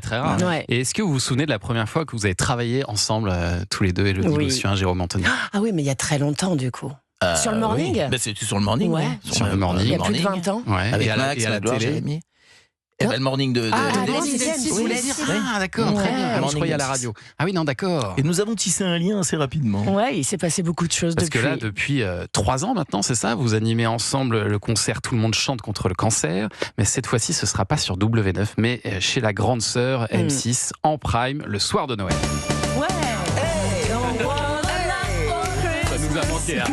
Très rare. Ouais. Et est-ce que vous vous souvenez de la première fois que vous avez travaillé ensemble, tous les deux, Élodie Gossuin, Jérôme Anthony? Ah oui, mais il y a très longtemps du coup. Sur le morning C'était sur le morning. Ouais. Sur le morning. Il y a plus de 20 ans. Ouais. Avec Et à Max, la Magloire, télé. Jérémy. Et le morning de M6, vous voulez dire. Ah d'accord, très bien. Morning Je croyais à la M6. radio. Ah oui, non, d'accord. Et nous avons tissé un lien assez rapidement. Ouais, il s'est passé beaucoup de choses Parce depuis. que là, depuis 3 ans maintenant, c'est ça, vous animez ensemble le concert Tout le monde chante contre le cancer, mais cette fois-ci, ce sera pas sur W9, mais chez la grande sœur M6, en prime, le soir de Noël. Ouais. Ça nous a manqué, hein.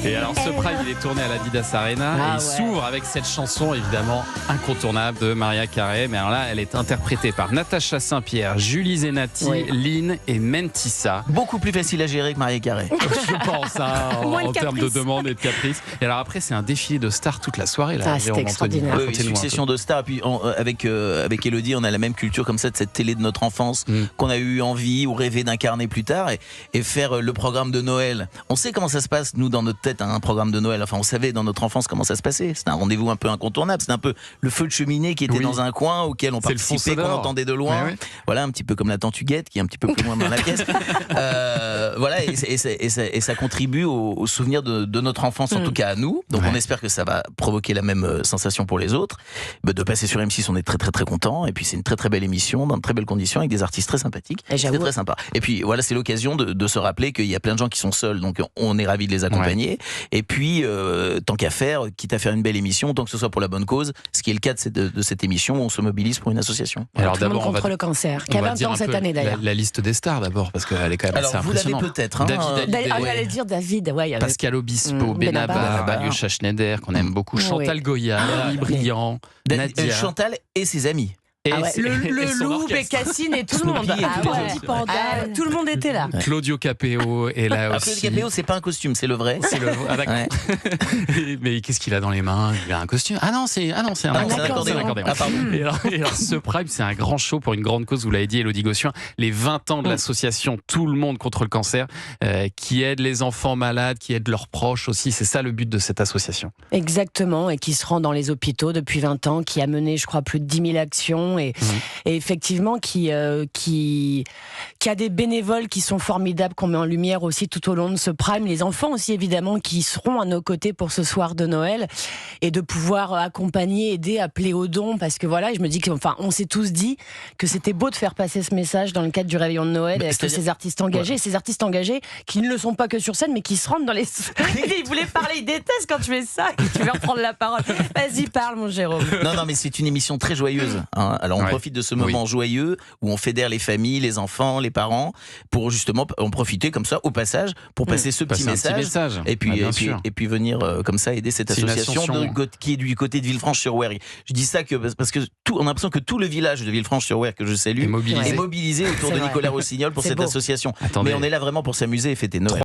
Et alors, ce prime, il est tourné à l'Adidas Arena et il s'ouvre avec cette chanson, évidemment, incontournable de Maria Carey. Mais alors là, elle est interprétée par Natacha Saint-Pierre, Julie Zenati, Lynn et Mentissa. Beaucoup plus facile à gérer que Maria Carey. Je pense, hein, Moins de en termes de caprice. demande et de caprice. Et alors après, c'est un défilé de stars toute la soirée. Là, Ah, c'était Jérôme Anthony. extraordinaire. Oui, Racontez-nous un succession de stars. Puis avec Élodie, on a la même culture comme ça de cette télé de notre enfance qu'on a eu envie ou rêvé d'incarner plus tard et faire le programme de Noël. On sait comment ça se passe, nous, dans notre tête, hein, un programme de Noël. Enfin, on savait dans notre enfance comment ça se passait. C'était un rendez-vous un peu incontournable. C'était un peu le feu de cheminée qui était dans un coin auquel on C'est le fond participait, qu'on sonore. entendait de loin. Ouais. Voilà, un petit peu comme la Tantuguette qui est un petit peu plus loin dans la pièce. Voilà, et ça contribue au souvenir de notre enfance, en tout cas à nous. Donc on espère que ça va provoquer la même sensation pour les autres. De passer sur M6, on est très très très content. Et puis c'est une très très belle émission, dans de très belles conditions, avec des artistes très sympathiques. Et C'est très sympa. Et puis voilà, c'est l'occasion de se rappeler qu'il y a plein de gens qui sont seuls, donc on est ravis de les accompagner. Et puis tant qu'à faire, quitte à faire une belle émission, tant que ce soit pour la bonne cause, ce qui est le cas de cette émission, on se mobilise pour une association. Alors Tout le monde d'abord, on contre va, le cancer, qui on a va 20 dire ans un cette peu année d'ailleurs. la liste des stars d'abord, parce qu'elle est quand même assez Alors vous l'avez impressionnante. peut-être. Hein, David Hallyday, J'allais dire David, ouais, il y avait- Pascal Obispo, Benabar. Benabar, Alyosha Schneider, qu'on aime beaucoup, Chantal Goya, Annie Briand, Nadia. Chantal et ses amis. Et Ah ouais, le son loup, orchestre. Cassine et tout le monde. Snoopy et tous les autres. Tout le monde était là. Claudio Capéo est là Alors aussi. Claudio Capéo, c'est pas un costume, c'est le vrai. C'est le... Ah, d'accord. Ouais. Mais qu'est-ce qu'il a dans les mains? Il a un costume. Ah non, c'est un c'est un accordéon. Ah, pardon. Et alors, ce Prime, c'est un grand show pour une grande cause, vous l'avez dit, Élodie Gossuin, les 20 ans de l'association Tout le monde contre le cancer, qui aide les enfants malades, qui aide leurs proches aussi. C'est ça le but de cette association. Exactement, et qui se rend dans les hôpitaux depuis 20 ans, qui a mené, je crois, plus de 10 000 actions, et effectivement, qui a des bénévoles qui sont formidables, qu'on met en lumière aussi tout au long de ce Prime. Les enfants aussi, évidemment, qui seront à nos côtés pour ce soir de Noël, et de pouvoir accompagner, aider, appeler aux dons, parce que voilà, je me dis qu'enfin, on s'est tous dit que c'était beau de faire passer ce message dans le cadre du réveillon de Noël, avec tous ces artistes engagés, et ces artistes engagés qui ne le sont pas que sur scène, mais qui se rendent dans les... Il voulait parler, il déteste quand tu fais ça, et tu veux reprendre la parole. Vas-y, parle, mon Jérôme. Non, mais c'est une émission très joyeuse. Hein. Alors on profite de ce moment joyeux où on fédère les familles, les enfants, les parents, pour justement en profiter comme ça au passage pour passer ce petit message. Et puis, et puis venir comme ça aider cette association qui est du côté de Villefranche-sur-Mer. Je dis ça parce que on a l'impression que tout le village de Villefranche-sur-Mer que je salue est mobilisé autour de Nicolas Rossignol pour cette association. Attendez. Mais on est là vraiment pour s'amuser et fêter Noël.